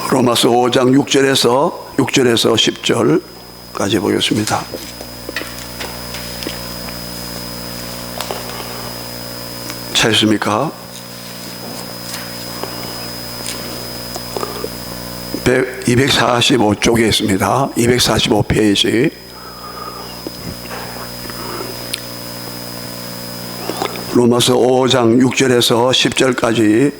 로마서 5장 6절에서 10절까지 보겠습니다. 찾으십니까? 245쪽에 있습니다. 245페이지. 로마서 5장 6절에서 10절까지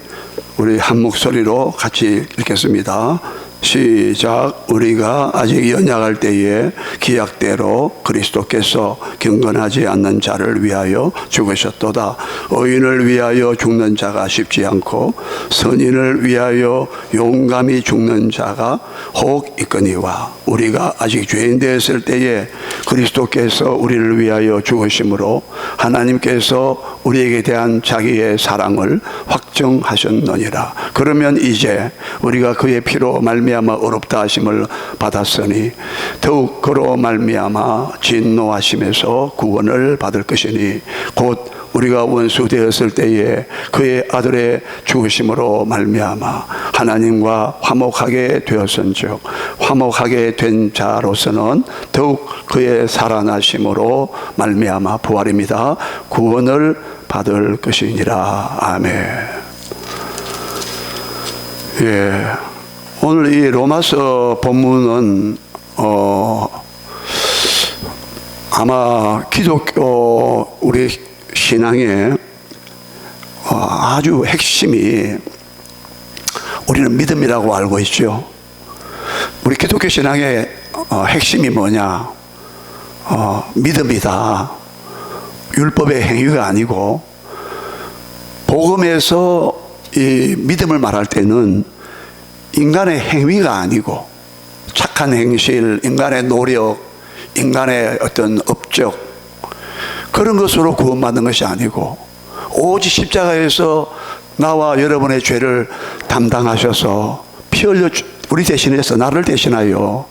우리 한 목소리로 같이 읽겠습니다. 시작. 우리가 아직 연약할 때에 기약대로 그리스도께서 경건하지 않는 자를 위하여 죽으셨도다. 의인을 위하여 죽는 자가 쉽지 않고 선인을 위하여 용감히 죽는 자가 혹 있거니와 우리가 아직 죄인 되었을 때에 그리스도께서 우리를 위하여 죽으심으로 하나님께서 우리에게 대한 자기의 사랑을 확정하셨느니라. 그러면 이제 우리가 그의 피로 말미암아 어렵다 하심을 받았으니 더욱 그로 말미암아 진노하심에서 구원을 받을 것이니 곧 우리가 원수 되었을 때에 그의 아들의 죽으심으로 말미암아 하나님과 화목하게 되었은즉 화목하게 된 자로서는 더욱 그의 살아나심으로 말미암아 부활입니다. 구원을 받을 것이니라. 아멘. 예. 오늘 이 로마서 본문은 아마 기독교 우리 신앙의 아주 핵심이 우리는 믿음이라고 알고 있죠. 우리 기독교 신앙의 핵심이 뭐냐? 믿음이다. 율법의 행위가 아니고 복음에서 이 믿음을 말할 때는 인간의 행위가 아니고 착한 행실, 인간의 노력, 인간의 어떤 업적 그런 것으로 구원받는 것이 아니고 오직 십자가에서 나와 여러분의 죄를 담당하셔서 피 흘려 우리 대신해서 나를 대신하여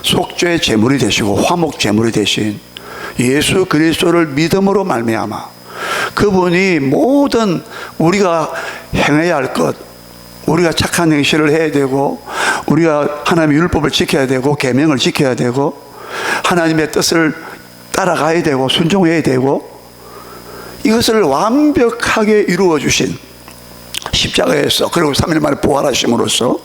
속죄 제물이 되시고 화목 제물이 되신 예수 그리스도를 믿음으로 말미암아 그분이 모든 우리가 행해야 할 것, 우리가 착한 행실을 해야 되고 우리가 하나님의 율법을 지켜야 되고 계명을 지켜야 되고 하나님의 뜻을 따라가야 되고 순종해야 되고 이것을 완벽하게 이루어 주신 십자가에서 그리고 3일 만에 부활하심으로써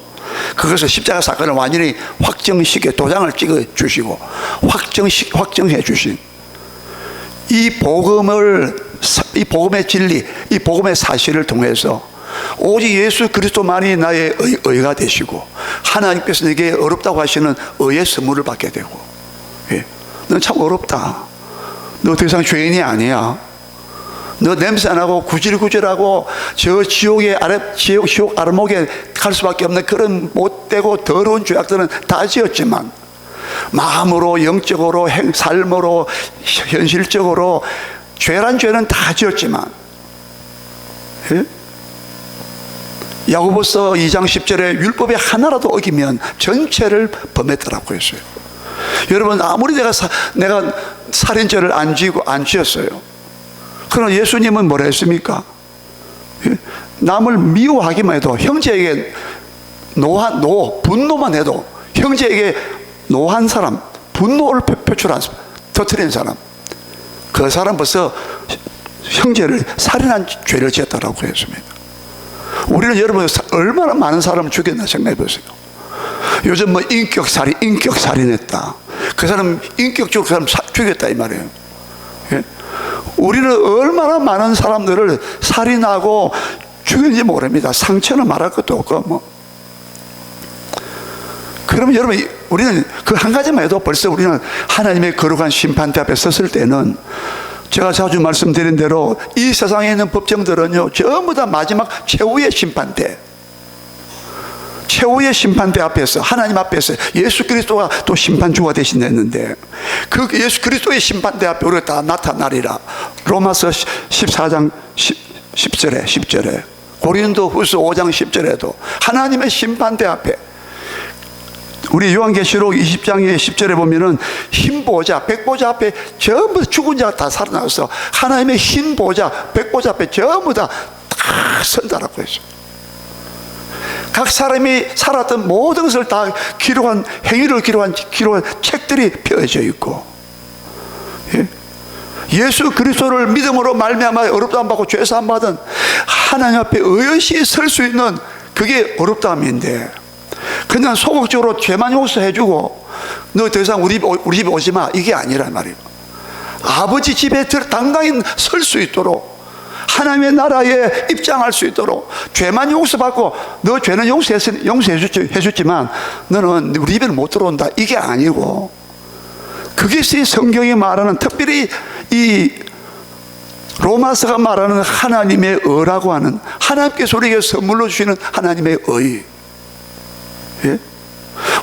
그것을 십자가 사건을 완전히 확정시켜 도장을 찍어 주시고 확정해 주신 이 복음의 진리, 이 복음의 사실을 통해서 오직 예수 그리스도만이 나의 의가 되시고 하나님께서 내게 어렵다고 하시는 의의 선물을 받게 되고 예. 넌 참 어렵다. 너 더 이상 죄인이 아니야. 너 냄새 안 나고 구질구질하고 저 지옥 아르목에 갈 수밖에 없는 그런 못되고 더러운 죄악들은 다 지었지만 마음으로 영적으로 삶으로 현실적으로 죄란 죄는 다 지었지만 예? 야고보서 2장 10절에 율법이 하나라도 어기면 전체를 범했더라고 했어요. 여러분 아무리 내가 살인죄를 안 지었어요. 그러나 예수님은 뭐라 했습니까? 남을 미워하기만 해도 형제에게 분노만 해도 형제에게 노한 사람, 분노를 표출한 터뜨린 사람 그 사람 벌써 형제를 살인한 죄를 지었다라고 했습니다. 우리는 여러분 얼마나 많은 사람을 죽였나 생각해 보세요. 요즘 뭐 인격살인했다. 그 사람 인격적으로 그 사람 죽였다 이 말이에요. 예? 우리는 얼마나 많은 사람들을 살인하고 죽였는지 모릅니다. 상처는 말할 것도 없고 뭐. 그러면 여러분 우리는 그 한 가지만 해도 벌써 우리는 하나님의 거룩한 심판대 앞에 섰을 때는 제가 자주 말씀드린 대로 이 세상에 있는 법정들은요 전부 다 마지막 최후의 심판대 앞에서 하나님 앞에서 예수 그리스도가 또 심판주가 되신다는데 그 예수 그리스도의 심판대 앞에 우리가 다 나타나리라. 로마서 14장 10절에 고린도 후서 5장 10절에도 하나님의 심판대 앞에 우리 요한계시록 20장의 10절에 보면은 흰 보좌, 백보좌 앞에 전부 죽은 자가 다 살아나서 하나님의 흰 보좌, 백보좌 앞에 전부 다 선다라고 했어요. 각 사람이 살았던 모든 것을 다 기록한, 행위를 기록한 책들이 펴져 있고, 예? 예수 그리스도를 믿음으로 말미암아 어렵다함 받고 죄사함 받은 하나님 앞에 의젓이 설 수 있는 그게 어렵다함인데, 그냥 소극적으로 죄만 용서해주고 너 더 이상 우리 집에 오지 마, 이게 아니란 말이에요. 아버지 집에 당당히 설 수 있도록, 하나님의 나라에 입장할 수 있도록, 죄만 용서받고 너 죄는 용서해줬지만 너는 우리 집에는 못 들어온다, 이게 아니고, 그것이 성경이 말하는, 특별히 이 로마서가 말하는 하나님의 의라고 하는, 하나님께서 우리에게 선물로 주시는 하나님의 의. 예?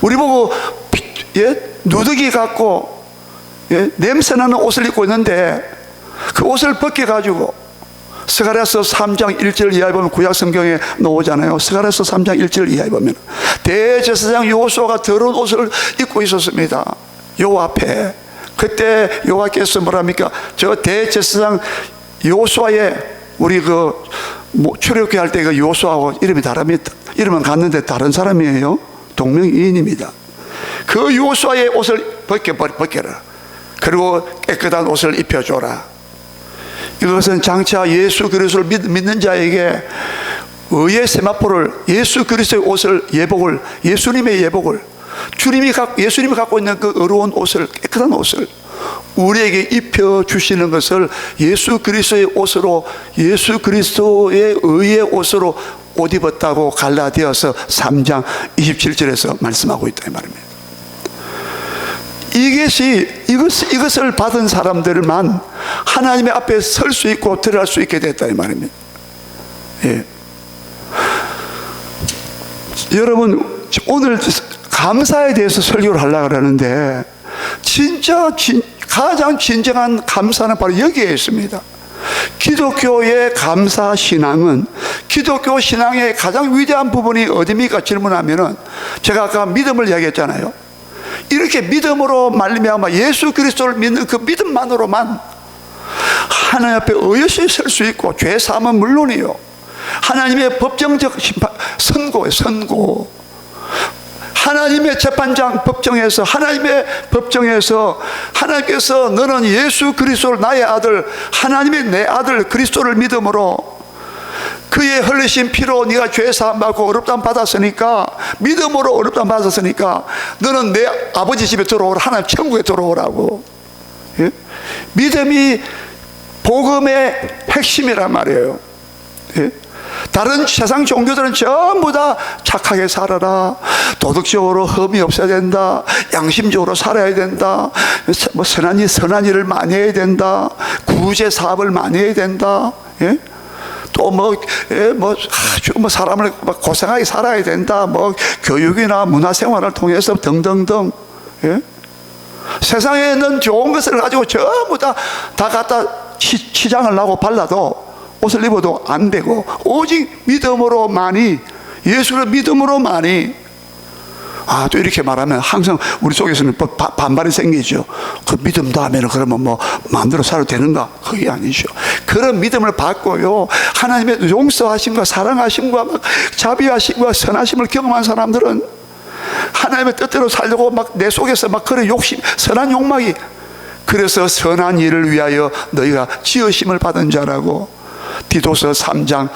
우리 보고 누더기 갖고 냄새나는 옷을 입고 있는데 그 옷을 벗겨가지고, 스가랴서 3장 1절 이하에 보면, 구약 성경에 나오잖아요. 스가랴서 3장 1절 이하에 보면 대제사장 여호수아가 더러운 옷을 입고 있었습니다, 여호와 앞에. 그때 여호와께서 뭐랍니까? 저 대제사장 여호수아의, 우리 출애굽기 할 때 그 여호수아하고 이름이 다릅니다. 이름은 같는데 다른 사람이에요. 동명이인입니다. 그 여호수아의 옷을 벗겨라. 그리고 깨끗한 옷을 입혀줘라. 이것은 장차 예수 그리스도를 믿는 자에게 의의 세마포를, 예수 그리스도의 옷을, 예복을, 예수님의 예복을, 예수님이 갖고 있는 그 어려운 옷을, 깨끗한 옷을 우리에게 입혀주시는 것을 예수 그리스도의 옷으로, 예수 그리스도의 의의 옷으로 옷 입었다고 갈라디아서 3장 27절에서 말씀하고 있다, 이 말입니다. 이것을 받은 사람들만 하나님의 앞에 설 수 있고 들어갈 수 있게 됐다, 이 말입니다. 예. 여러분, 오늘 감사에 대해서 설교를 하려고 하는데, 가장 진정한 감사는 바로 여기에 있습니다. 기독교의 감사 신앙은, 기독교 신앙의 가장 위대한 부분이 어디입니까? 질문하면은, 제가 아까 믿음을 이야기했잖아요. 이렇게 믿음으로 말미암아 예수 그리스도를 믿는 그 믿음만으로만 하나님 앞에 의젓이 설 수 있고, 죄 사함은 물론이요, 하나님의 법정적 선고, 하나님의 재판장 법정에서, 하나님의 법정에서 하나님께서 너는 예수 그리스도를 나의 아들, 하나님의 내 아들 그리스도를 믿음으로 그의 흘리신 피로 네가 죄 사함 받고 어렵다함 받았으니까, 믿음으로 어렵다함 받았으니까 너는 내 아버지 집에 들어오라, 하나님 천국에 들어오라고. 예? 믿음이 복음의 핵심이란 말이에요. 예? 다른 세상 종교들은 전부 다 착하게 살아라, 도덕적으로 흠이 없어야 된다, 양심적으로 살아야 된다, 선한 일을 많이 해야 된다, 구제 사업을 많이 해야 된다, 예? 또 사람을 고생하게 살아야 된다, 교육이나 문화생활을 통해서 등등등. 예? 세상에 있는 좋은 것을 가지고 전부 다 갖다 치장을 하고 발라도, 옷을 입어도 안 되고, 오직 믿음으로만이, 예수를 믿음으로만이. 또 이렇게 말하면 항상 우리 속에서는 반발이 생기죠. 그 믿음 다음에는 그러면 마음대로 살아도 되는가? 그게 아니죠. 그런 믿음을 받고요, 하나님의 용서하심과 사랑하심과 자비하심과 선하심을 경험한 사람들은 하나님의 뜻대로 살려고 내 속에서 그런 욕심, 선한 욕망이, 그래서 선한 일을 위하여 너희가 지으심을 받은 자라고 디도서 3장,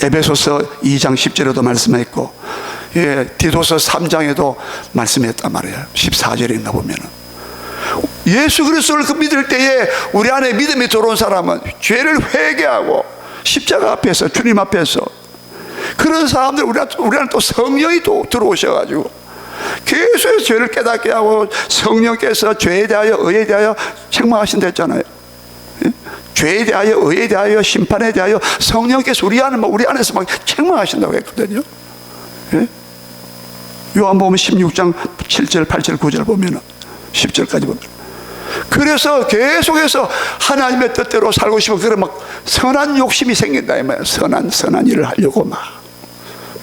에베소서 2장 10절에도 말씀했고, 디도서 3장에도 말씀했단 말이에요. 14절인가 보면은, 예수 그리스도를 믿을 때에 우리 안에 믿음이 들어온 사람은 죄를 회개하고 십자가 앞에서, 주님 앞에서, 그런 사람들, 우리 안에 또 성령이 또 들어오셔가지고 계속 죄를 깨닫게 하고, 성령께서 죄에 대하여 의에 대하여 책망하신다 했잖아요. 죄에 대하여, 의에 대하여, 심판에 대하여 성령께서 우리 안에서 책망하신다고 했거든요. 예? 요한복음 16장 7절, 8절, 9절 보면은 10절까지 보면, 그래서 계속해서 하나님의 뜻대로 살고 싶어, 그런 선한 욕심이 생긴다 이 말이에요. 선한 일을 하려고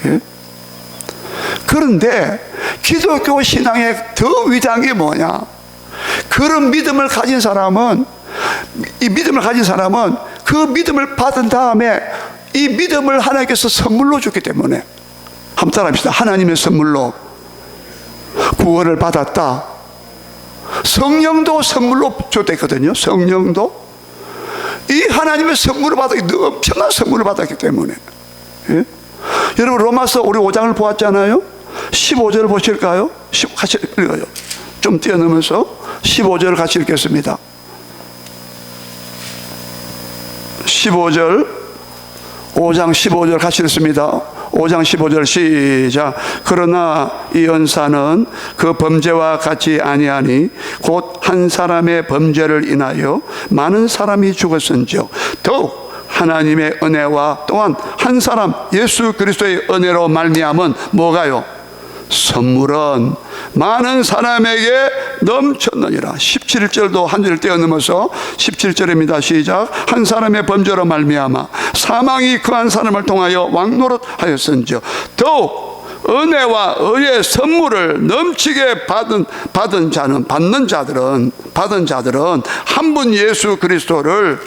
예? 그런데 기독교 신앙의 더 위대한 게 뭐냐? 그런 믿음을 가진 사람은, 그 믿음을 받은 다음에 이 믿음을 하나님께서 선물로 주기 때문에, 한번 따라합시다. 하나님의 선물로 구원을 받았다. 성령도 선물로 줬댔거든요. 성령도 이 하나님의 선물을 받았기, 엄청난 선물을 받았기 때문에. 예? 여러분 로마서 우리 5장을 보았잖아요. 15절을 보실까요? 같이 읽어요. 좀 뛰어넘으면서 15절을 같이 읽겠습니다. 15절, 5장 15절 같이 읽습니다. 5장 15절 시작. 그러나 이 은사는 그 범죄와 같이 아니하니 곧 한 사람의 범죄를 인하여 많은 사람이 죽었은즉 더욱 하나님의 은혜와 또한 한 사람 예수 그리스도의 은혜로 말미암은 뭐가요? 선물은 많은 사람에게 넘쳤느니라. 17절도 한 절 떼어넘어서 17절입니다. 시작. 한 사람의 범죄로 말미암아 사망이 그 한 사람을 통하여 왕노릇하였은즉 더욱 은혜와 의의 선물을 넘치게 받은 자들은 한 분 예수 그리스도를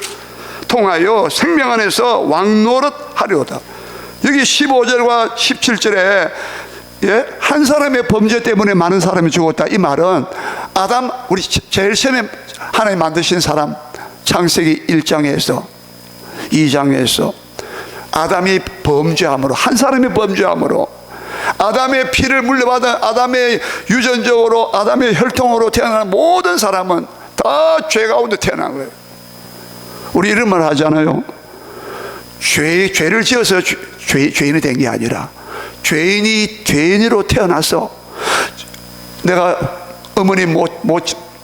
통하여 생명 안에서 왕노릇하리로다. 여기 15절과 17절에 예? 한 사람의 범죄 때문에 많은 사람이 죽었다. 이 말은 아담, 우리 제일 처음에 하나님 만드신 사람, 창세기 1장에서 2장에서 아담이 범죄함으로, 한 사람이 범죄함으로 아담의 피를 물려받은 아담의 유전적으로 아담의 혈통으로 태어난 모든 사람은 다 죄 가운데 태어난 거예요. 우리 이런 말 하잖아요. 죄를 지어서 죄인이 된 게 아니라 죄인으로 태어나서 내가 어머니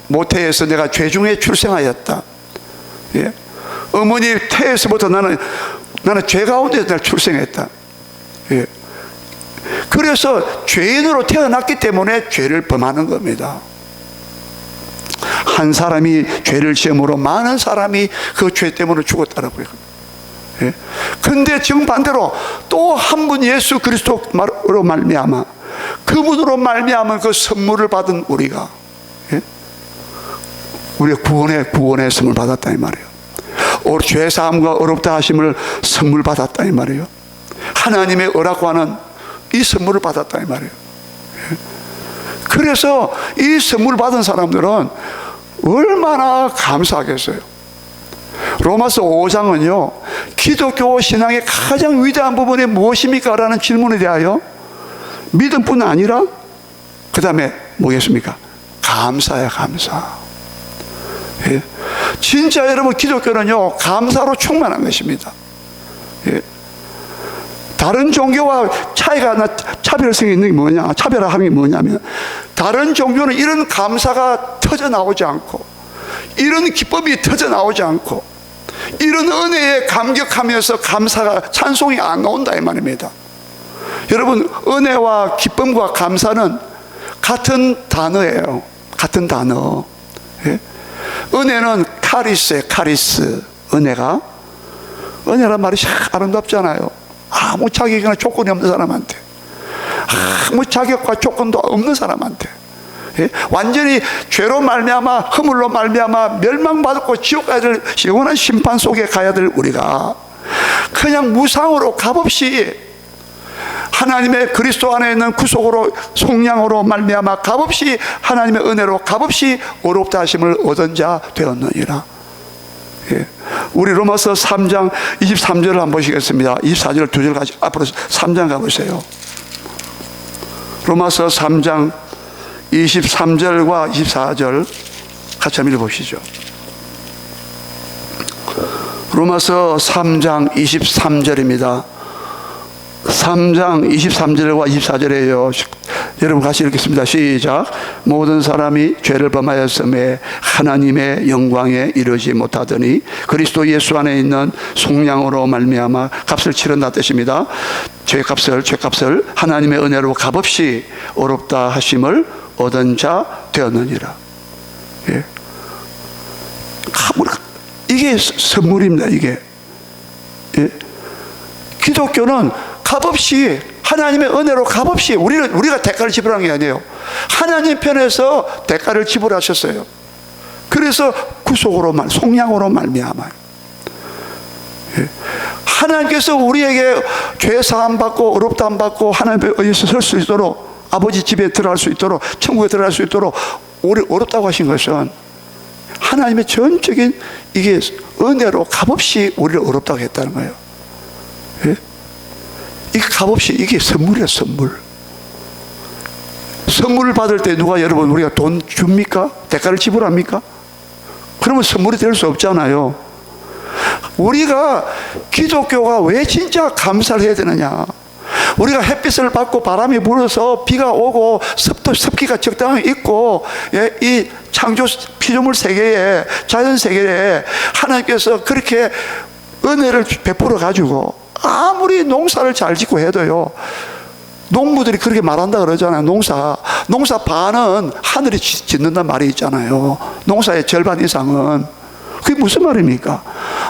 모태에서 내가 죄 중에 출생하였다. 예? 어머니 태에서부터 나는 죄 가운데 출생했다. 예. 그래서 죄인으로 태어났기 때문에 죄를 범하는 겁니다. 한 사람이 죄를 지음으로 많은 사람이 그 죄 때문에 죽었다라고 해요. 예. 근데 지금 반대로 또 한 분 예수 그리스도로 말미암아 그분으로 말미암은 그 선물을 받은 우리가 예? 우리가 구원의 선물 받았다 이 말이에요. 죄사함과 어렵다 하심을 선물 받았다 이 말이에요. 하나님의 허락과는 이 선물을 받았다 이 말이에요. 예? 그래서 이 선물을 받은 사람들은 얼마나 감사하겠어요. 로마서 5장은요 기독교 신앙의 가장 위대한 부분이 무엇입니까? 라는 질문에 대하여 믿음뿐 아니라 그 다음에 뭐겠습니까? 감사야 감사. 예. 진짜 여러분 기독교는요 감사로 충만한 것입니다. 예. 다른 종교와 차별성이 있는 게 뭐냐, 차별화하는 게 뭐냐면 다른 종교는 이런 감사가 터져 나오지 않고 이런 기쁨이 터져 나오지 않고 이런 은혜에 감격하면서 감사가 찬송이 안 나온다 이 말입니다. 여러분 은혜와 기쁨과 감사는 같은 단어예요. 같은 단어. 예? 은혜는 카리스. 은혜란 말이 아름답잖아요. 아무 자격이나 조건이 없는 사람한테, 아무 자격과 조건도 없는 사람한테, 예? 완전히 죄로 말미암아 허물로 말미암아 멸망받고 지옥 가야 될 영원한 심판 속에 가야 될 우리가 그냥 무상으로 값없이 하나님의 그리스도 안에 있는 구속으로 속량으로 말미암아 값없이 하나님의 은혜로 값없이 어렵다 하심을 얻은 자 되었느니라. 예. 우리 로마서 3장 23절을 한번 보시겠습니다. 24절 두 절 같이 앞으로 3장 가보세요. 로마서 3장 23절과 24절 같이 한번 읽어보시죠. 로마서 3장 23절입니다. 3장 23절과 24절이에요. 여러분 같이 읽겠습니다. 시작. 모든 사람이 죄를 범하였음에 하나님의 영광에 이르지 못하더니 그리스도 예수 안에 있는 속량으로 말미암아 값을 치른다 뜻입니다. 죄값을 하나님의 은혜로 값없이 어렵다 하심을 얻은 자 되었느니라. 예. 이게 선물입니다. 이게. 예. 기독교는 값없이 하나님의 은혜로 값없이 우리가 대가를 지불한 게 아니에요. 하나님 편에서 대가를 지불하셨어요. 그래서 구속으로 속량으로 말미암아요. 예. 하나님께서 우리에게 죄 사함 받고 어렵다 받고 하나님 의해서 설 수 있도록, 아버지 집에 들어갈 수 있도록, 천국에 들어갈 수 있도록 우리 어렵다고 하신 것은 하나님의 전적인 이게 은혜로 값없이 우리를 어렵다고 했다는 거예요. 예? 이 값없이, 이게 선물이에요, 선물. 선물을 받을 때 누가 여러분 우리가 돈 줍니까? 대가를 지불합니까? 그러면 선물이 될 수 없잖아요. 우리가 기독교가 왜 진짜 감사를 해야 되느냐? 우리가 햇빛을 받고 바람이 불어서 비가 오고 습기가 적당히 있고, 예, 이 창조 피조물 세계에, 자연 세계에 하나님께서 그렇게 은혜를 베풀어 가지고 아무리 농사를 잘 짓고 해도요, 농부들이 그렇게 말한다 그러잖아요. 농사 반은 하늘이 짓는단 말이 있잖아요. 농사의 절반 이상은. 그게 무슨 말입니까?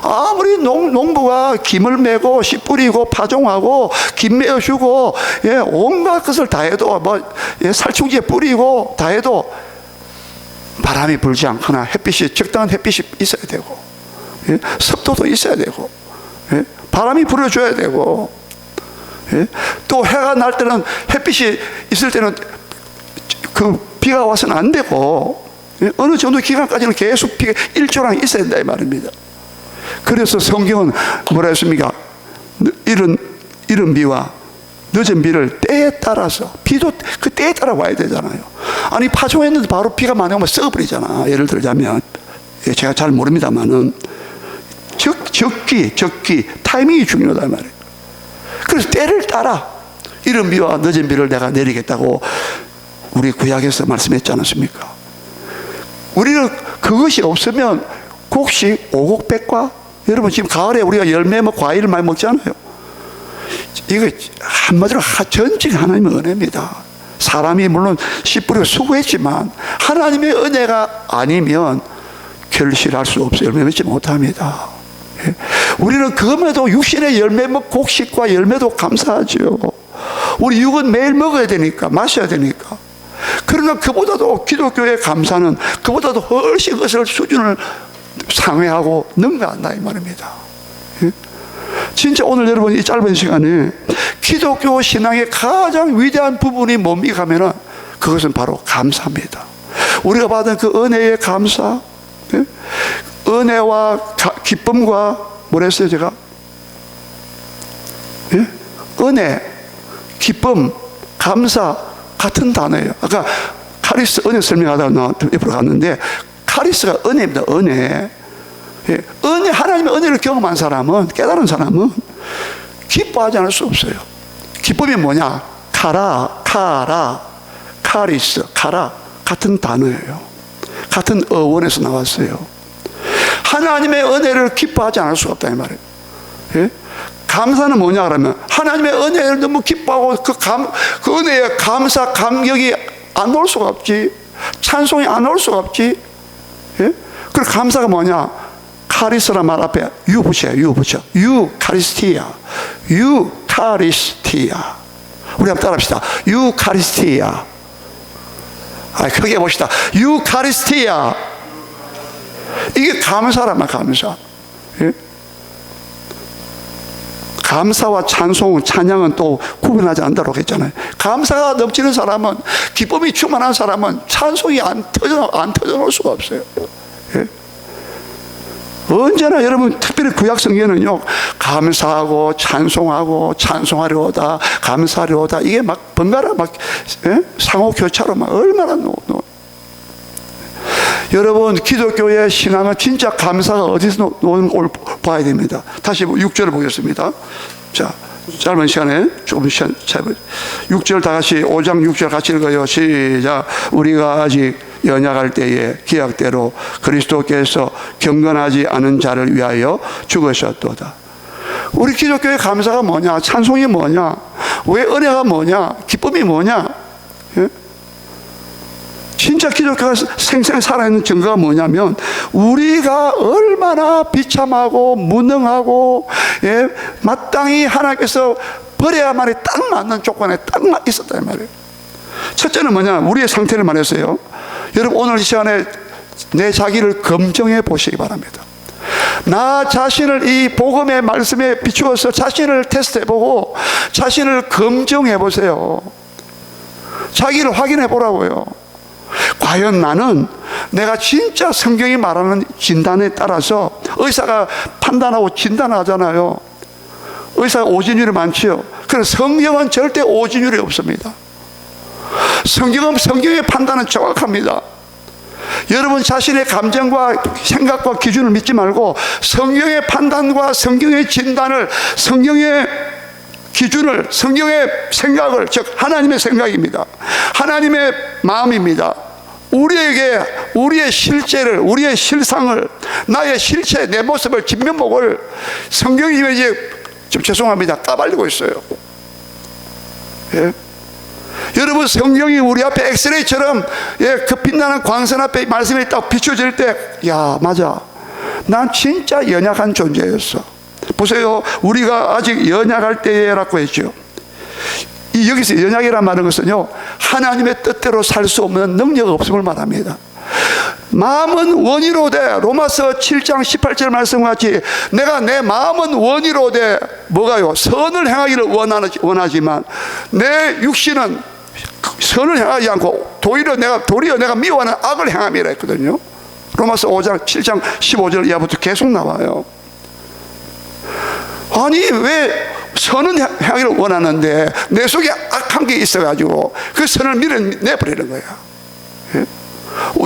아무리 농부가 김을 메고 씨 뿌리고 파종하고 김 메어주고, 예, 온갖 것을 다 해도, 예, 살충제 뿌리고 다 해도 바람이 불지 않거나 적당한 햇빛이 있어야 되고, 예, 습도도 있어야 되고, 예, 바람이 불어줘야 되고, 예, 또 해가 날 때는, 햇빛이 있을 때는 그 비가 와서는 안 되고, 예, 어느 정도 기간까지는 계속 비가 일조랑 있어야 된다 이 말입니다. 그래서 성경은 뭐라 했습니까? 이른 비와 늦은 비를 때에 따라서, 비도 그 때에 따라 와야 되잖아요. 아니 파종했는데 바로 비가 많이 오면 썩어버리잖아. 예를 들자면, 예, 제가 잘 모릅니다만은 적기 타이밍이 중요하단 말이에요. 그래서 때를 따라 이른 비와 늦은 비를 내가 내리겠다고 우리 구약에서 말씀했지 않았습니까? 우리는 그것이 없으면 곡식, 오곡백과, 여러분 지금 가을에 우리가 열매 과일을 많이 먹잖아요. 이거 한마디로 전적 하나님의 은혜입니다. 사람이 물론 씨 뿌리고 수고했지만 하나님의 은혜가 아니면 결실할 수 없어요. 열매 맺지 못합니다. 예? 우리는 그럼에도 육신의 열매 곡식과 열매도 감사하죠. 우리 육은 매일 먹어야 되니까, 마셔야 되니까. 그러나 그보다도 기독교의 감사는 그보다도 훨씬 것을 수준을 상회하고 능가한다 이 말입니다. 예? 진짜 오늘 여러분 이 짧은 시간에 기독교 신앙의 가장 위대한 부분이 뭡니까 하면은 그것은 바로 감사입니다. 우리가 받은 그 은혜의 감사, 예? 은혜와 기쁨과 뭐라 했어요 제가? 예? 은혜, 기쁨, 감사 같은 단어예요. 아까 카리스 은혜 설명하다가 나 옆으로 갔는데, 카리스가 은혜입니다. 은혜. 예. 은혜, 하나님의 은혜를 경험한 사람은, 깨달은 사람은 기뻐하지 않을 수 없어요. 기쁨이 뭐냐? 카리스, 같은 단어예요. 같은 어원에서 나왔어요. 하나님의 은혜를 기뻐하지 않을 수가 없다 이 말이에요. 예? 감사는 뭐냐 그러면 하나님의 은혜를 너무 기뻐하고 그 은혜의 감사, 감격이 안 올 수가 없지. 찬송이 안 올 수가 없지. 예? 그리고 감사가 뭐냐? 카리스라 말 앞에 유 붙여요. 유카리스티아. 우리 한번 따라합시다. 유카리스티아. 크게 봅시다. 유카리스티아. 이게 감사라면 감사. 예? 감사와 찬송, 찬양은 또 구분하지 않는다고 했잖아요. 감사가 넘치는 사람은, 기쁨이 충만한 사람은 찬송이 안 터져놓을 수가 없어요. 예? 언제나 여러분, 특별히 구약 성경에는요, 감사하고 찬송하고 찬송하려다, 감사하려다, 이게 막 번갈아 예? 상호 교차로 막 얼마나 여러분, 기독교의 신앙은 진짜 감사가 어디서 오는 걸 봐야 됩니다. 다시 6절을 보겠습니다. 자, 짧은 시간에 조금 6절 다 같이, 5장 6절 같이 읽어요. 시작. 우리가 아직 연약할 때에 기약대로 그리스도께서 경건하지 않은 자를 위하여 죽으셨도다. 우리 기독교의 감사가 뭐냐? 찬송이 뭐냐? 왜 은혜가 뭐냐? 기쁨이 뭐냐? 예? 진짜 기독교가 생생히 살아있는 증거가 뭐냐면, 우리가 얼마나 비참하고 무능하고, 예, 마땅히 하나님께서 버려야만이 딱 맞는 조건에 딱 있었단 말이에요. 첫째는 뭐냐? 우리의 상태를 말했어요. 여러분 오늘 이 시간에 내 자기를 검증해 보시기 바랍니다. 나 자신을 이 복음의 말씀에 비추어서 자신을 테스트해보고 자신을 검증해보세요. 자기를 확인해보라고요. 과연 나는 내가 진짜 성경이 말하는 진단에 따라서, 의사가 판단하고 진단하잖아요. 의사가 오진율이 많지요. 그래서 성경은 절대 오진율이 없습니다. 성경의 판단은 정확합니다. 여러분 자신의 감정과 생각과 기준을 믿지 말고 성경의 판단과 성경의 진단을, 성경의 기준을, 성경의 생각을, 즉 하나님의 생각입니다. 하나님의 마음입니다. 우리에게 우리의 실제를, 우리의 실상을, 나의 실체, 내 모습을, 진면목을 성경이 이제 좀 죄송합니다, 까발리고 있어요. 예? 여러분 성경이 우리 앞에 엑스레이처럼, 예, 그 빛나는 광선 앞에 말씀이 딱 비춰질 때, 야 맞아, 난 진짜 연약한 존재였어. 보세요, 우리가 아직 연약할 때라고 했죠. 여기서 연약이란 말은 것은요, 하나님의 뜻대로 살 수 없는 능력 없음을 말합니다. 마음은 원의로 돼. 로마서 7장 18절 말씀과 같이 내가 내 마음은 원의로 돼. 뭐가요? 선을 행하기를 원하지만 내 육신은 선을 행하지 않고 도리어 내가 미워하는 악을 행함이라 했거든요. 로마서 5장 7장 15절 이하부터 계속 나와요. 아니 왜 선은 행하기를 원하는데 내 속에 악한 게 있어가지고 그 선을 밀어내버리는 거야. 예?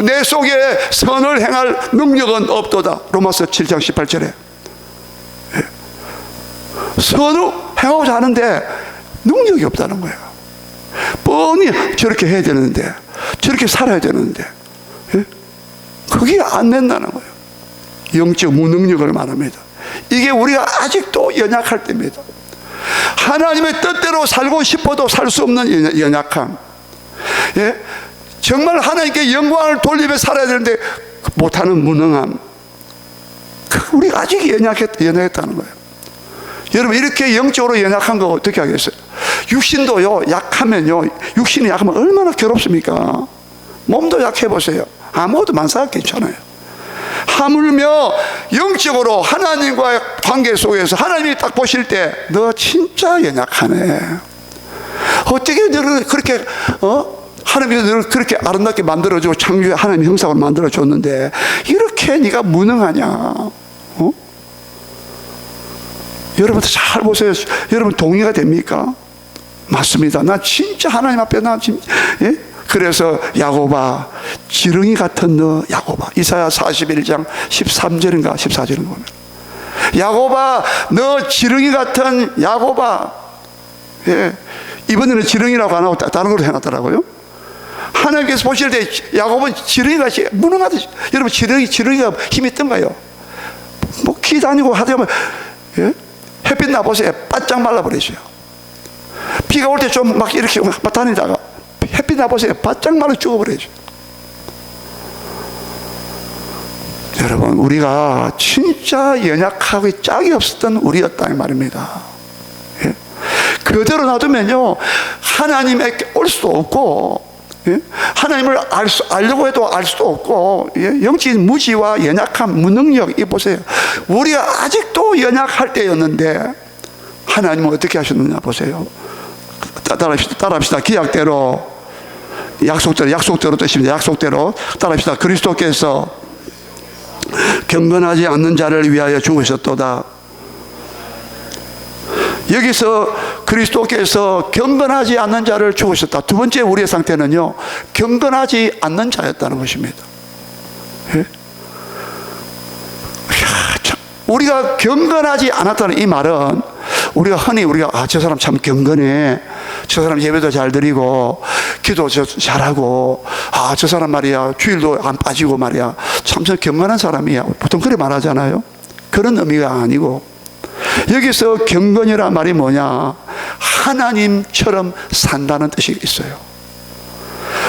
내 속에 선을 행할 능력은 없도다. 로마서 7장 18절에. 예? 선을 행하고자 하는데 능력이 없다는 거야. 뻔히 저렇게 해야 되는데, 저렇게 살아야 되는데, 예? 그게 안 된다는 거예요. 영적 무능력을 말합니다. 이게 우리가 아직도 연약할 때입니다. 하나님의 뜻대로 살고 싶어도 살 수 없는 연약함. 예? 정말 하나님께 영광을 돌리며 살아야 되는데 못하는 무능함. 우리가 아직 연약했다는 거예요. 여러분 이렇게 영적으로 연약한 거 어떻게 하겠어요? 육신도요, 약하면요, 육신이 약하면 얼마나 괴롭습니까? 몸도 약해보세요. 아무것도 만사가 괜찮아요. 하물며 영적으로 하나님과의 관계 속에서 하나님이 딱 보실 때 너 진짜 연약하네. 어떻게 너를 그렇게 하나님이 너를 그렇게 아름답게 만들어주고 창조의 하나님 형상으로 만들어줬는데 이렇게 네가 무능하냐? 여러분 잘 보세요. 여러분 동의가 됩니까? 맞습니다. 나 진짜 하나님 앞에 예? 그래서 야고바, 지렁이 같은 너 야고바, 이사야 41장 13절인가 14절인가 보면, 야고바 너 지렁이 같은 야고바. 예. 이번에는 지렁이라고 안 하고 다른 걸로 해놨더라고요. 하나님께서 보실 때 야곱은 지렁이같이 무능하듯이. 여러분 지렁이가 힘이 있던가요? 뭐 기 다니고 하다보면, 예? 햇빛 나보세요. 바짝 말라버리죠. 비가 올 때 좀 막 이렇게 막 다니다가 햇빛 나보세요. 바짝 말라 죽어버리죠. 여러분 우리가 진짜 연약하고 짝이 없었던 우리였다 이 말입니다. 예? 그대로 놔두면요 하나님에게 올 수도 없고, 예? 하나님을 알려고 해도 알 수도 없고, 예? 영적인 무지와 연약함, 무능력. 이 보세요. 우리가 아직도 연약할 때였는데 하나님은 어떻게 하셨느냐 보세요. 따라합시다. 기약대로, 약속대로 뜻입니다. 약속대로 따라합시다. 그리스도께서 경건하지 않는 자를 위하여 죽으셨도다. 여기서 그리스도께서 경건하지 않는 자를 죽으셨다. 두 번째 우리의 상태는요, 경건하지 않는 자였다는 것입니다. 예? 우리가 경건하지 않았다는 이 말은, 우리가 흔히 저 사람 참 경건해, 저 사람 예배도 잘 드리고 기도 잘하고, 저 사람 말이야 주일도 안 빠지고 말이야 참 경건한 사람이야, 보통 그렇게 말하잖아요. 그런 의미가 아니고, 여기서 경건이란 말이 뭐냐, 하나님처럼 산다는 뜻이 있어요.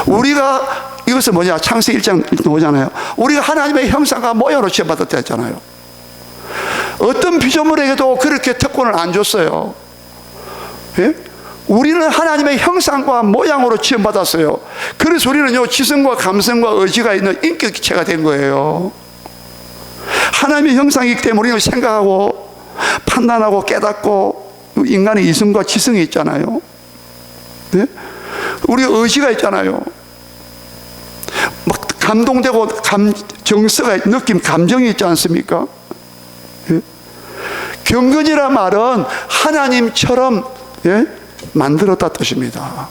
우리가 이것은 뭐냐, 창세기 1장 보잖아요. 우리가 하나님의 형상과 모양으로 지음받았다 했잖아요. 어떤 피조물에게도 그렇게 특권을 안 줬어요. 예? 우리는 하나님의 형상과 모양으로 지음받았어요. 그래서 우리는요 지성과 감성과 의지가 있는 인격체가 된 거예요. 하나님의 형상이기 때문에 우리는 생각하고 판단하고 깨닫고 인간의 이성과 지성이 있잖아요. 네? 우리 의지가 있잖아요. 막 감동되고 정서가 감정이 있지 않습니까? 예? 경건이라 말은 하나님처럼 만들었다 뜻입니다.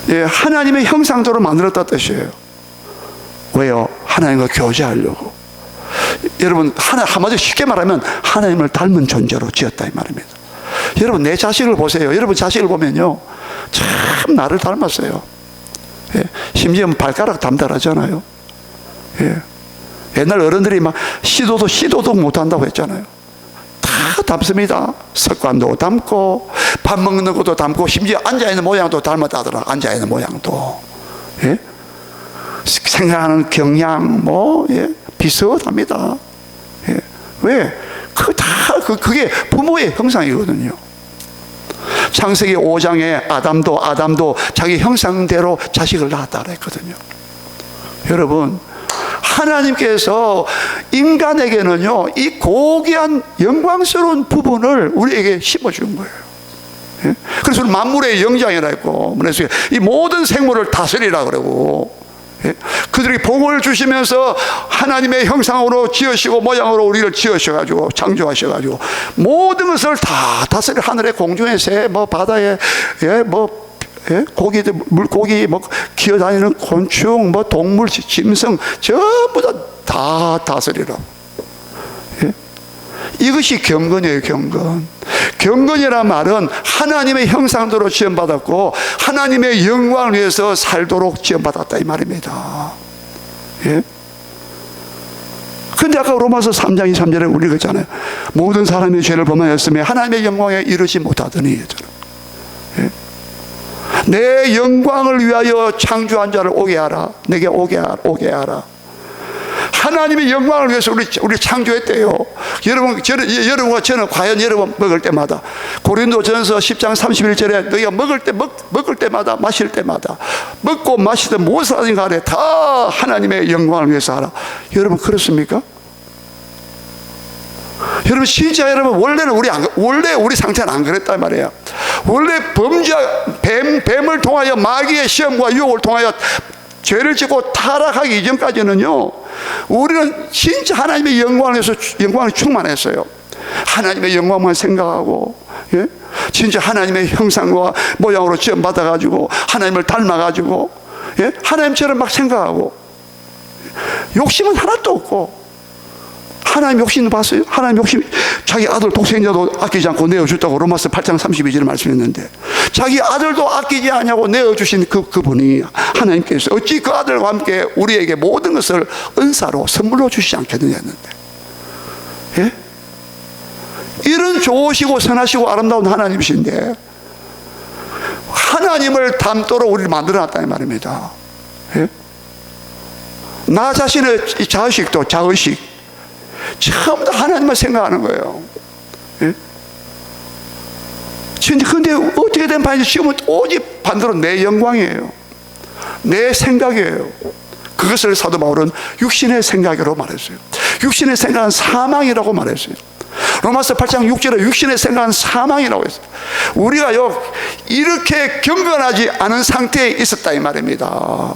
하나님의 형상대로 만들었다 뜻이에요. 왜요? 하나님과 교제하려고. 여러분, 한마디로 쉽게 말하면 하나님을 닮은 존재로 지었다 이 말입니다. 여러분, 내 자식을 보세요. 여러분 자식을 보면요, 참 나를 닮았어요. 심지어 발가락 담달하잖아요. 옛날 어른들이 막 시도도 못한다고 했잖아요. 다 닮습니다. 습관도 닮고 밥 먹는 것도 닮고 심지어 앉아있는 모양도 닮았다더라. 앉아있는 모양도. 생각하는 경향 비슷합니다. 왜? 그게 부모의 형상이거든요. 창세기 5장에 아담도 자기 형상대로 자식을 낳았다 그랬거든요. 여러분, 하나님께서 인간에게는요, 이 고귀한 영광스러운 부분을 우리에게 심어준 거예요. 그래서 만물의 영장이라 했고, 그래서 이 모든 생물을 다스리라 그러고, 그들이 복을 주시면서 하나님의 형상으로 지으시고 모양으로 우리를 지으셔가지고 창조하셔가지고 모든 것을 다 다스려. 하늘의 공중의 새, 바다의 고기들, 물고기, 기어다니는 곤충, 동물, 짐승 전부 다 다스리라. 이것이 경건이에요. 경건이란 말은 하나님의 형상대로 지음받았고 하나님의 영광을 위해서 살도록 지음받았다 이 말입니다. 근데 아까 로마서 3장 23절에 우리가 했잖아요. 모든 사람의 죄를 범하였으며 하나님의 영광에 이르지 못하더니, 내 영광을 위하여 창조한 자를 오게 하라. 내게 오게 하라. 하나님의 영광을 위해서 우리 창조했대요. 여러분과 저는 과연 여러분 먹을 때마다, 고린도전서 10장 31절에 너희가 먹을 때마다 마실 때마다 먹고 마시든 무엇을 하든 간에 다 하나님의 영광을 위해서 하라. 여러분 그렇습니까? 여러분 진짜 여러분 원래 우리 상태는 안 그랬단 말이에요. 원래 뱀을 통하여 마귀의 시험과 유혹을 통하여 죄를 짓고 타락하기 이전까지는요, 우리는 진짜 하나님의 영광을 충만했어요. 하나님의 영광만 생각하고, 진짜 하나님의 형상과 모양으로 지음받아가지고 하나님을 닮아가지고, 하나님처럼 막 생각하고, 욕심은 하나도 없고. 하나님 욕심 봤어요? 하나님 욕심, 자기 아들 독생자도 아끼지 않고 내어줬다고 로마서 8장 32절에 말씀했는데, 자기 아들도 아끼지 않냐고 내어주신 그분이 하나님께서 어찌 그 아들과 함께 우리에게 모든 것을 은사로 선물로 주시지 않겠느냐 했는데, 이런 좋으시고 선하시고 아름다운 하나님이신데 하나님을 닮도록 우리를 만들어놨다는 말입니다. 나 자신의 자의식도 자의식 처음부터 하나님만 생각하는 거예요. 근데 어떻게 된 바인지 지금은 오직 반대로 내 영광이에요. 내 생각이에요. 그것을 사도 바울은 육신의 생각으로 말했어요. 육신의 생각은 사망이라고 말했어요. 로마서 8장 6절에 육신의 생각은 사망이라고 했어요. 우리가요, 이렇게 경건하지 않은 상태에 있었다 이 말입니다.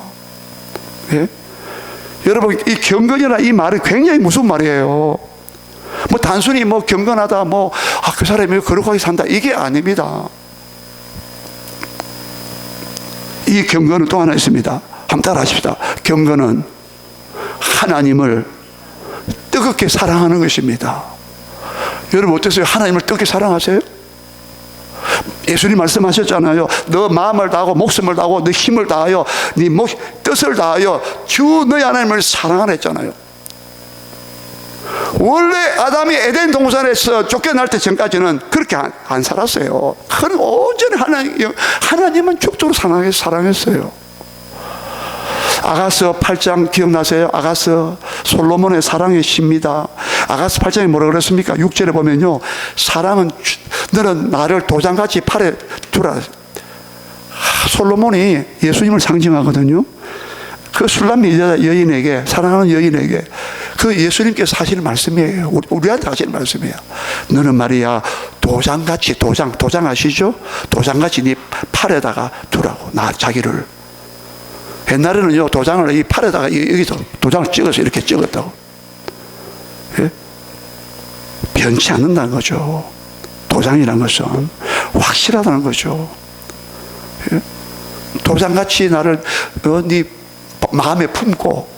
여러분, 이 경건이라 이 말이 굉장히 무슨 말이에요. 단순히 경건하다, 그 사람이 거룩하게 산다, 이게 아닙니다. 이 경건은 또 하나 있습니다. 한번 따라 하십시다. 경건은 하나님을 뜨겁게 사랑하는 것입니다. 여러분 어떠세요? 하나님을 뜨겁게 사랑하세요? 예수님 말씀하셨잖아요. 너 마음을 다하고 목숨을 다하고 너 힘을 다하여 네 뜻을 다하여 주 너희 하나님을 사랑하라 했잖아요. 원래 아담이 에덴 동산에서 쫓겨날 때 전까지는 그렇게 안 살았어요. 그는 온전히 하나님은 죽도록 사랑했어요. 아가서 8장 기억나세요? 아가서 솔로몬의 사랑의 시입니다. 아가서 8장에 뭐라 그랬습니까? 6절에 보면요, 사랑은 너는 나를 도장같이 팔에 두라. 솔로몬이 예수님을 상징하거든요. 그 술람미 여인에게, 사랑하는 여인에게 그 예수님께서 하시는 말씀이에요. 우리한테 하시는 말씀이에요. 너는 말이야 도장같이, 도장 아시죠? 도장같이 네 팔에다가 두라고. 나 자기를. 옛날에는요 도장을 이 팔에다가 여기서 도장을 찍어서 이렇게 찍었다고. 예? 변치 않는다는 거죠. 도장이라는 것은 확실하다는 거죠. 예? 도장같이 나를 네 마음에 품고,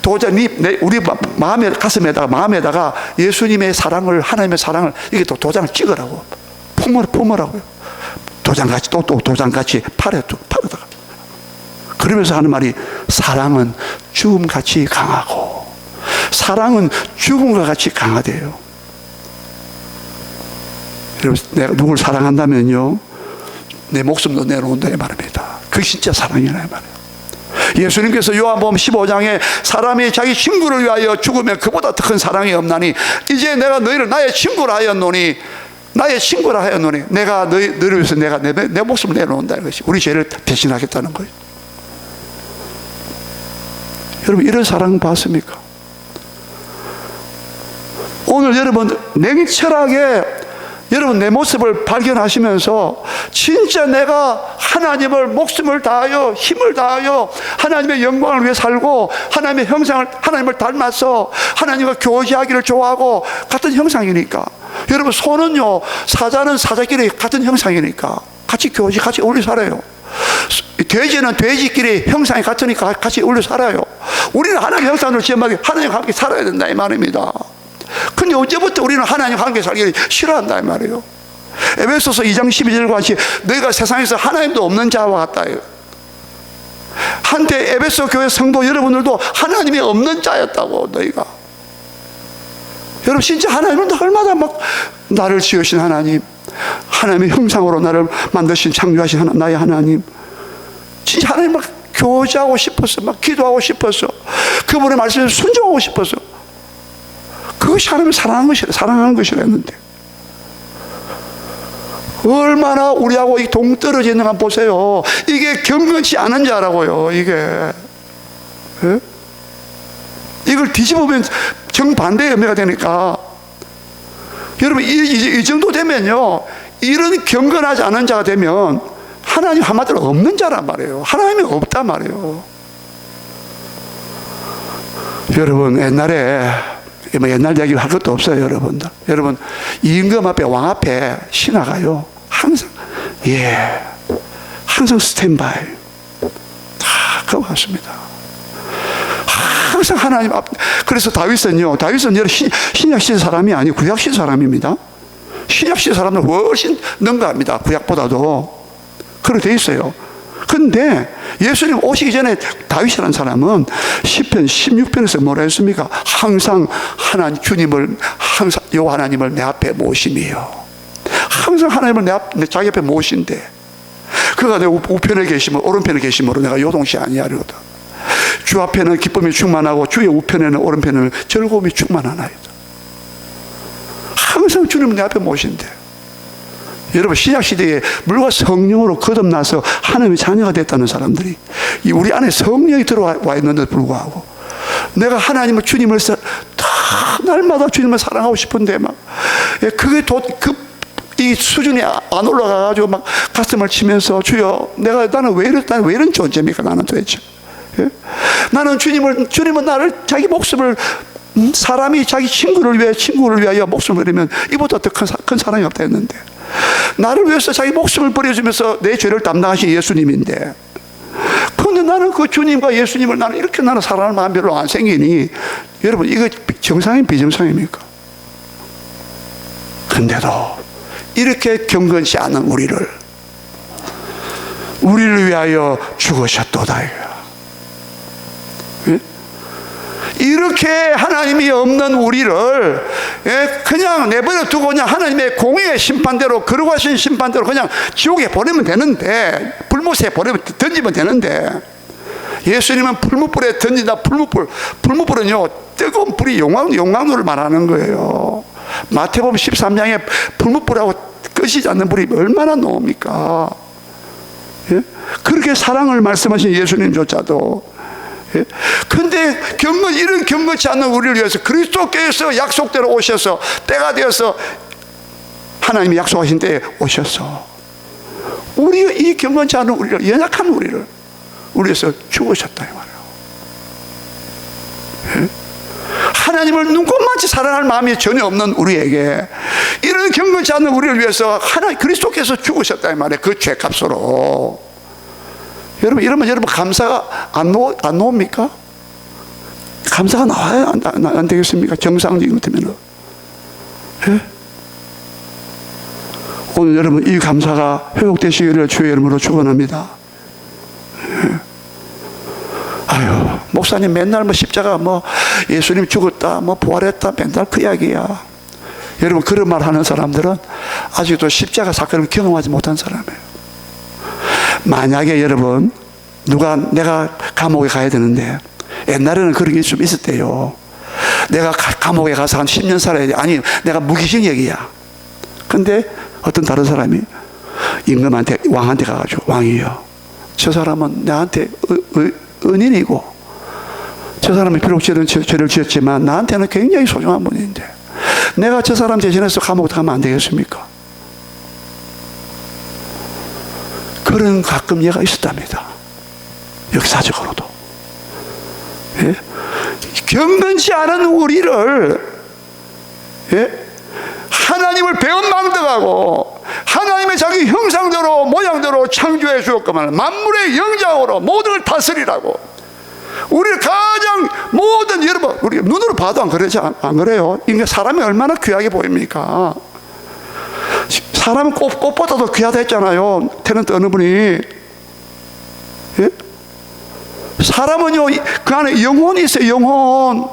도장 우리 마음에다가 예수님의 사랑을, 하나님의 사랑을 이게 또 도장을 찍으라고. 품으라고요. 도장같이 또 도장같이 팔에다가. 그러면서 하는 말이 사랑은 죽음같이 강하고, 사랑은 죽음과 같이 강하대요. 여러분, 내가 누굴 사랑한다면요 내 목숨도 내놓는다 이 말입니다. 그게 진짜 사랑이라 이 말이에요. 예수님께서 요한복음 15장에 사람이 자기 친구를 위하여 죽으면 그보다 더 큰 사랑이 없나니 이제 내가 너희를 나의 친구라 하였노니 내가 너희를 위해서 내가 내 목숨을 내놓는다는 것이 우리 죄를 대신하겠다는 거예요. 여러분 이런 사랑 봤습니까? 오늘 여러분 냉철하게 여러분 내 모습을 발견하시면서 진짜 내가 하나님을 목숨을 다하여 힘을 다하여 하나님의 영광을 위해 살고 하나님의 형상을, 하나님을 닮아서 하나님과 교제하기를 좋아하고 같은 형상이니까, 여러분 소는요 사자는 사자끼리 같은 형상이니까 같이 교제, 같이 어울려 살아요. 돼지는 돼지끼리 형상이 같으니까 같이 어울려 살아요. 우리는 하나님의 형상으로 지음받기 하나님과 함께 살아야 된다 이 말입니다. 근데 언제부터 우리는 하나님과 함께 살기를 싫어한다 이 말이에요. 에베소서 2장 12절과 같이 너희가 세상에서 하나님도 없는 자와 같다. 한때 에베소 교회 성도 여러분들도 하나님이 없는 자였다고. 너희가 여러분 진짜 하나님은 얼마나 막 나를 지으신 하나님, 하나님의 형상으로 나를 만드신 창조하신 나의 하나님, 진짜 하나님 막 교제하고 싶었어. 막 기도하고 싶었어. 그분의 말씀에 순종하고 싶었어. 그것이 하나님을 사랑하는 것이라 했는데 얼마나 우리하고 동떨어져 있는 가 보세요. 이게 경건치 않은 자라고요. 이게 예? 이걸 뒤집으면 정반대의 의미가 되니까 여러분 이 정도 되면요 이런 경건하지 않은 자가 되면 하나님 한마디로 없는 자란 말이에요. 하나님이 없단 말이에요. 여러분 옛날 이야기 할 것도 없어요. 여러분 임금 앞에, 왕 앞에 신하가요 항상 스탠바이 다 그거 같습니다. 항상 하나님 앞. 그래서 다윗은 신약시대 사람이 아니고 구약시대 사람입니다. 신약시대 사람은 훨씬 능가합니다. 구약보다도 그렇게 돼 있어요. 근데 예수님 오시기 전에 다윗이라는 사람은 시편 16편에서 뭐라 했습니까? 항상 주님을 항상 여호와 하나님을 내 앞에 모심이요. 항상 하나님을 자기 앞에 모신대. 그가 내 우편에 계시면 오른편에 계심으로 내가 요동치 아니하리로다. 주 앞에는 기쁨이 충만하고 주의 우편에는 오른편에는 즐거움이 충만하나이다. 항상 주님을 내 앞에 모신대. 여러분 신약시대에 물과 성령으로 거듭나서 하나님의 자녀가 됐다는 사람들이 우리 안에 성령이 들어와 있는데도 불구하고 내가 하나님을 주님을 날마다 주님을 사랑하고 싶은데 막 그게 이 수준이 안 올라가가지고 막 가슴을 치면서 주여 나는 왜 이런 존재입니까 나는 도대체. 예? 나는 주님은 나를 자기 목숨을 사람이 자기 친구를 위하여 목숨을 버리면 이보다 더 큰 사랑이 없다 했는데 나를 위해서 자기 목숨을 버려주면서 내 죄를 담당하신 예수님인데 그런데 나는 그 주님과 예수님을 이렇게 사랑하는 마음이 별로 안 생기니 여러분 이거 정상인 비정상입니까? 근데도 이렇게 경건치 않은 우리를 위하여 죽으셨도다. 이렇게 하나님이 없는 우리를 그냥 내버려 두고 그냥 하나님의 공의의 심판대로 거룩하신 심판대로 그냥 지옥에 보내면 되는데, 불못에 던지면 되는데, 예수님은 풀무불에 던진다. 풀무불은요 뜨거운 불이 용광로를 말하는 거예요. 마태복음 13장에 풀무불하고 끄시지 않는 불이 얼마나 높습니까? 예? 그렇게 사랑을 말씀하신 예수님조차도 예? 근데 이런 경건치 않는 우리를 위해서 그리스도께서 약속대로 오셔서 때가 되어서 하나님이 약속하신 때에 오셔서 우리 이 경건치 않은 우리를, 연약한 우리를 우리 위해서 죽으셨다 이 말이에요. 예? 하나님을 눈꽃만치 사랑할 마음이 전혀 없는 우리에게 이런 경건치 않는 우리를 위해서 그리스도께서 죽으셨다 이 말이에요. 그 죄값으로. 여러분, 이러면 여러분 감사가 안 나옵니까? 감사가 나와야 안 되겠습니까? 정상적인 것 때문에. 예? 오늘 여러분 이 감사가 회복되시기를 주의 이름으로 축원합니다. 예? 아유, 목사님 맨날 뭐 십자가 뭐 예수님 죽었다 뭐 부활했다 맨날 그 이야기야. 여러분, 그런 말 하는 사람들은 아직도 십자가 사건을 경험하지 못한 사람이에요. 만약에 여러분 내가 감옥에 가야 되는데, 옛날에는 그런 게 좀 있었대요. 내가 감옥에 가서 한 10년 살아야 돼. 아니, 내가 무기징역이야. 근데 어떤 다른 사람이 임금한테, 왕한테 가가지고, 왕이요, 저 사람은 나한테 은인이고 저 사람이 비록 죄를 지었지만 나한테는 굉장히 소중한 분인데 내가 저 사람 대신해서 감옥에 가면 안 되겠습니까? 그런 가끔 예가 있었답니다. 역사적으로도. 예? 경건치 않은 우리를, 예? 하나님을 배은망덕하고 하나님의 자기 형상대로 모양대로 창조해 주었구만. 만물의 영장으로 모든 걸 다스리라고. 우리를 가장 모든, 여러분 우리 눈으로 봐도 안 그래요? 그러니까 사람이 얼마나 귀하게 보입니까? 사람은 꽃보다도 귀하다 했잖아요. 테넌트 어느 분이. 예? 사람은요, 그 안에 영혼이 있어요. 영혼.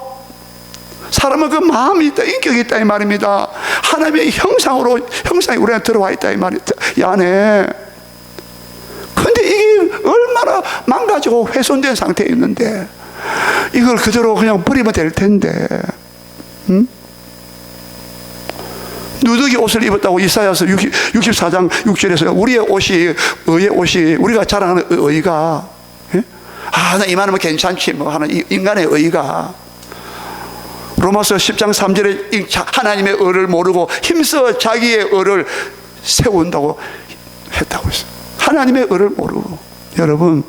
사람은 그 마음이 있다, 인격이 있다 이 말입니다. 하나님의 형상이 우리 안에 들어와 있다 이 말입니다. 이 안에. 근데 이게 얼마나 망가지고 훼손된 상태에 있는데 이걸 그대로 그냥 버리면 될 텐데. 응? 누더기 옷을 입었다고 이사야서 64장 6절에서 우리의 옷이, 의의 옷이, 우리가 자랑하는 의가, 예? 나 이만하면 괜찮지 뭐 하는 인간의 의가, 로마서 10장 3절에 하나님의 의를 모르고 힘써 자기의 의를 세운다고 했다고 했어요. 하나님의 의를 모르고. 여러분,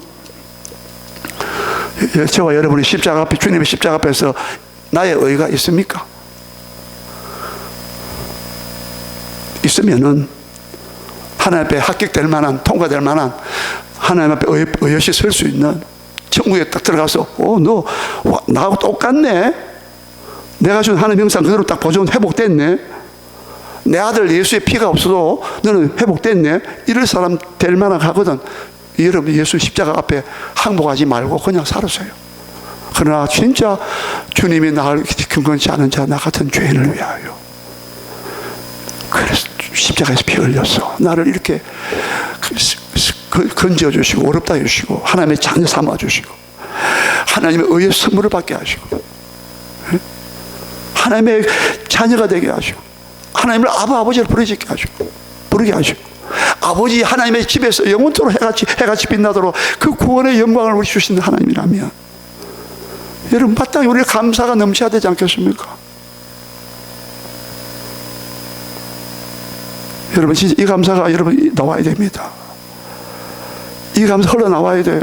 저와 여러분이 십자가 앞에, 주님의 십자가 앞에서 나의 의가 있습니까? 있으면은 하나님 앞에 합격될 만한, 통과될 만한, 하나님 앞에 의젓이 설 수 있는, 천국에 딱 들어가서 너 나하고 똑같네, 내가 준 하나님 형상 그대로 딱 보존 회복됐네, 내 아들 예수의 피가 없어도 너는 회복됐네, 이럴 사람 될 만한 하거든. 여러분, 예수 십자가 앞에 항복하지 말고 그냥 살으세요. 그러나 진짜 주님이 나를 경건치 않은 자 나 같은 죄인을 위하여 그래서 십자가에서 피 흘렸어. 나를 이렇게 건져주시고 어렵다 해주시고 하나님의 자녀 삼아주시고 하나님의 의의 선물을 받게 하시고 하나님의 자녀가 되게 하시고 하나님을 아버지를 부르게 하시고 아버지 하나님의 집에서 영원토록 해같이 빛나도록 그 구원의 영광을 우리 주시는 하나님이라면 여러분, 마땅히 우리의 감사가 넘쳐야 되지 않겠습니까? 여러분, 진짜 이 감사가 여러분 나와야 됩니다. 이 감사 흘러나와야 돼요.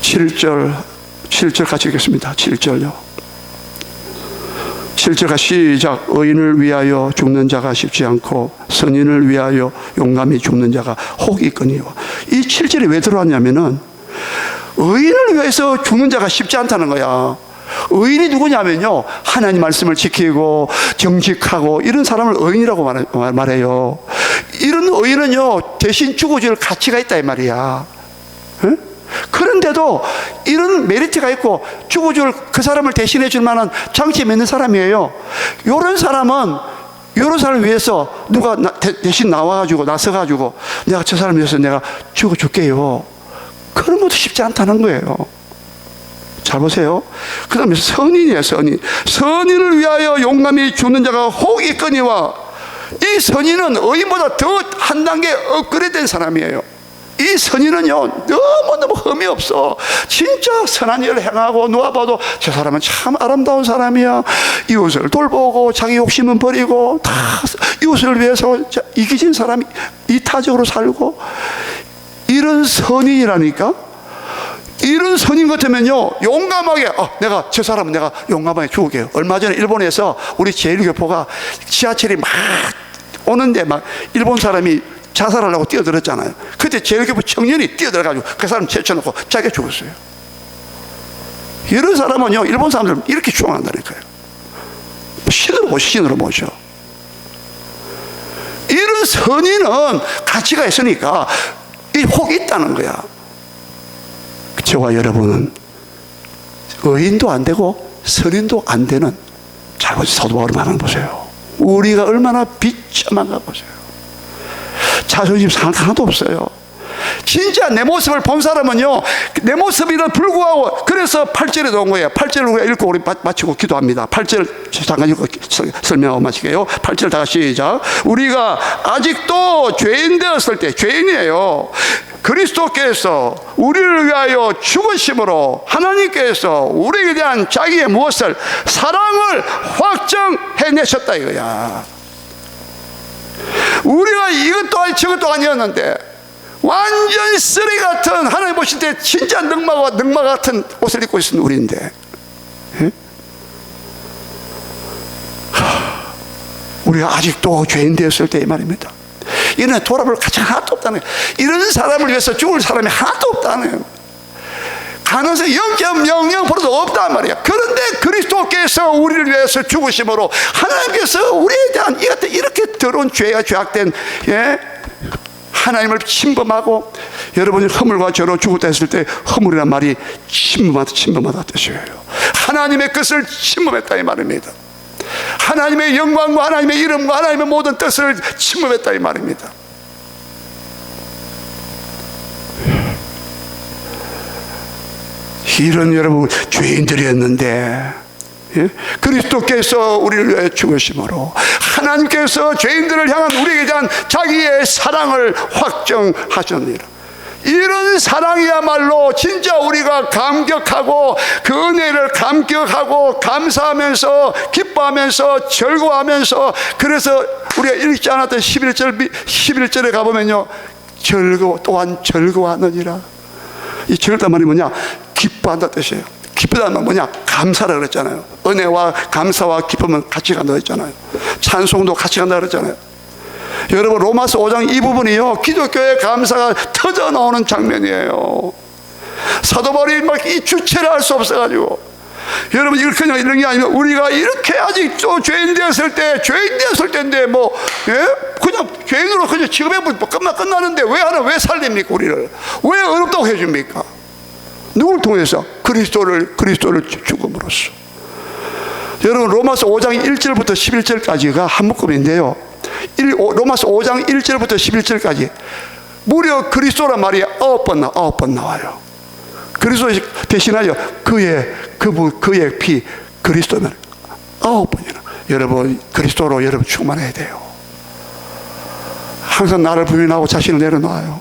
칠 절 같이 읽겠습니다. 7절요. 7절가 시작. 의인을 위하여 죽는 자가 쉽지 않고 선인을 위하여 용감히 죽는 자가 혹이 있거니와. 이 7절이 왜 들어왔냐면은 의인을 위해서 죽는 자가 쉽지 않다는 거야. 의인이 누구냐면요, 하나님 말씀을 지키고 정직하고 이런 사람을 의인이라고 말해요. 이런 의인은요 대신 죽어줄 가치가 있다 이 말이야. 응? 그런데도 이런 메리트가 있고 죽어줄 그 사람을 대신해 줄 만한 장점이 있는 사람이에요. 이런 사람을 위해서 누가 대신 나와가지고 나서가지고 내가 저 사람을 위해서 내가 죽어줄게요, 그런 것도 쉽지 않다는 거예요. 잘 보세요. 그 다음에 선인이에요. 선인을 위하여 용감히 죽는 자가 혹 있거니와. 이 선인은 의인보다 더 한 단계 업그레이드된 사람이에요. 이 선인은요, 너무너무 흠이 없어. 진짜 선한 일을 행하고 누가 봐도 저 사람은 참 아름다운 사람이야. 이웃을 돌보고 자기 욕심은 버리고 다 이웃을 위해서 이기진 사람이 이타적으로 살고, 이런 선인이라니까. 이런 선인 같으면요, 용감하게, 내가 저 사람은 내가 용감하게 죽을게요. 얼마 전에 일본에서 우리 제1교포가 지하철이 막 오는데 막 일본 사람이 자살하려고 뛰어들었잖아요. 그때 제1교포 청년이 뛰어들어가지고 그 사람 제쳐놓고 자기가 죽었어요. 이런 사람은요, 일본 사람들은 이렇게 추앙한다니까요. 신으로 모셔, 신으로 모셔. 이런 선인은 가치가 있으니까 이 혹이 있다는 거야. 저와 여러분은 의인도 안 되고 선인도 안 되는, 자, 사도 바울이 말하는 거 보세요. 우리가 얼마나 비참한가 보세요. 자존심 상할 하나도 없어요. 진짜 내 모습을 본 사람은요, 내 모습에는 불구하고, 그래서 8절에 나온 거예요. 8절을 우리가 읽고 우리 마치고 기도합니다. 8절 잠깐 읽고 설명하고 마치게요. 8절 다 같이 시작. 우리가 아직도 죄인 되었을 때, 죄인이에요. 그리스도께서 우리를 위하여 죽으심으로 하나님께서 우리에게 대한 자기의 무엇을, 사랑을 확정해내셨다 이거야. 우리가 이것도 아니 저것도 아니었는데 완전 쓰레기 같은, 하나님 보실 때 진짜 능마 같은 옷을 입고 있는 우리인데, 우리가 아직도 죄인 되었을 때 이 말입니다. 이런 돌아볼 가치가 하나도 없다는 거예요. 이런 사람을 위해서 죽을 사람이 하나도 없다는 거예요. 가능성이 0.00%도 없단 말이야. 그런데 그리스도께서 우리를 위해서 죽으심으로 하나님께서 우리에 대한 이렇게 더러운 죄가 죄악된, 하나님을 침범하고, 여러분이 허물과 죄로 죽었다 했을 때 허물이란 말이 침범하다 뜻이에요. 하나님의 것을 침범했다 이 말입니다. 하나님의 영광과 하나님의 이름과 하나님의 모든 뜻을 침범했다 이 말입니다. 이런 여러분 죄인들이었는데, 그리스도께서 우리를 위해 죽으심으로 하나님께서 죄인들을 향한 우리에게 대한 자기의 사랑을 확정하셨느니라. 이런 사랑이야말로 진짜 우리가 감격하고, 그 은혜를 감격하고 감사하면서 기뻐하면서 즐거워하면서, 그래서 우리가 읽지 않았던 11절에 가보면요, 또한 즐거워하느니라. 이 즐겁단 말이 뭐냐? 기뻐한다 뜻이에요. 기쁘다는 건 뭐냐? 감사라 그랬잖아요. 은혜와 감사와 기쁨은 같이 간다 그랬잖아요. 찬송도 같이 간다 그랬잖아요. 여러분, 로마서 5장 이 부분이요, 기독교의 감사가 터져 나오는 장면이에요. 사도 바울이 막 이 주체를 알 수 없어가지고, 여러분, 이걸 그냥 이런 게 아니라 우리가 이렇게 아직도 죄인 되었을 때인데 그냥 죄인으로 그냥 취급해보면 끝나는데 왜 살립니까? 우리를 왜 어렵다고 해줍니까? 누굴 통해서? 그리스도를 죽음으로써. 여러분, 로마서 5장 1절부터 11절까지가 한 묶음인데요, 로마서 5장 1절부터 11절까지 무려 그리스도란 말이 9번 나와요. 그리스도 대신하여 그의 피, 그리스도는 9번이나. 여러분, 그리스도로 여러분 충만해야 돼요. 항상 나를 부인하고 자신을 내려놔요.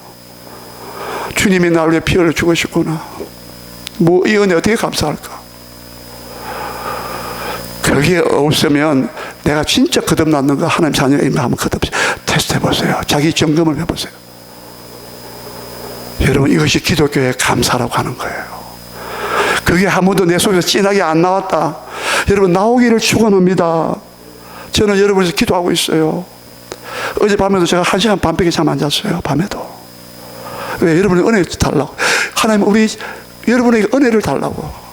주님이 나를 위해 피 흘려 죽으셨구나. 이 은혜 어떻게 감사할까? 그게 없으면 내가 진짜 거듭났는 거, 하나님 자녀임을 한번 테스트 해보세요. 자기 점검을 해보세요. 여러분, 이것이 기독교의 감사라고 하는 거예요. 그게 한 번도 내 속에서 진하게 안 나왔다, 여러분, 나오기를 축원합니다. 저는 여러분에서 기도하고 있어요. 어젯밤에도 제가 1시간 반밖에 잠 안 잤어요. 밤에도. 왜? 여러분의 은혜 달라고. 하나님, 여러분에게 은혜를 달라고.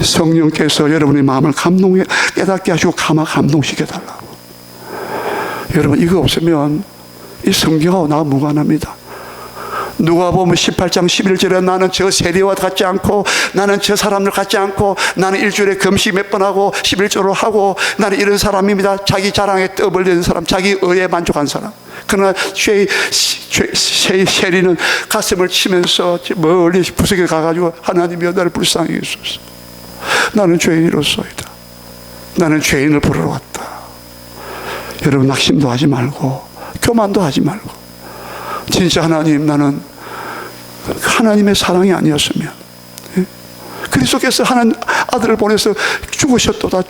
성령께서 여러분의 마음을 깨닫게 하시고 감동시켜 달라고. 여러분, 이거 없으면 이 성경하고 나와 무관합니다. 누가 보면 18장 11절에 나는 저 세리와 같지 않고, 나는 저 사람들 같지 않고, 나는 일주일에 금식 몇 번 하고 11조를 하고, 나는 이런 사람입니다. 자기 자랑에 떠벌리는 사람, 자기 의에 만족한 사람. 그러나 세리는 가슴을 치면서 멀리 구석에 가가지고, 하나님이여 나를 불쌍히 여기소서. 나는 죄인이로소이다. 나는 죄인을 부르러 왔다. 여러분, 낙심도 하지 말고 교만도 하지 말고, 진짜 하나님, 나는 하나님의 사랑이 아니었으면, 그리스도께서 하나님 아들을 보내서 죽으셨도다.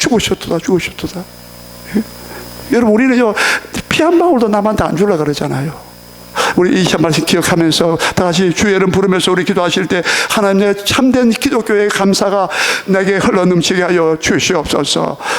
여러분, 우리는요, 피 한 방울도 남한테 안 주려고 그러잖아요. 우리 이 말씀 기억하면서 다 같이 주의 이름 부르면서 우리 기도하실 때, 하나님의 참된 기독교의 감사가 내게 흘러넘치게 하여 주시옵소서.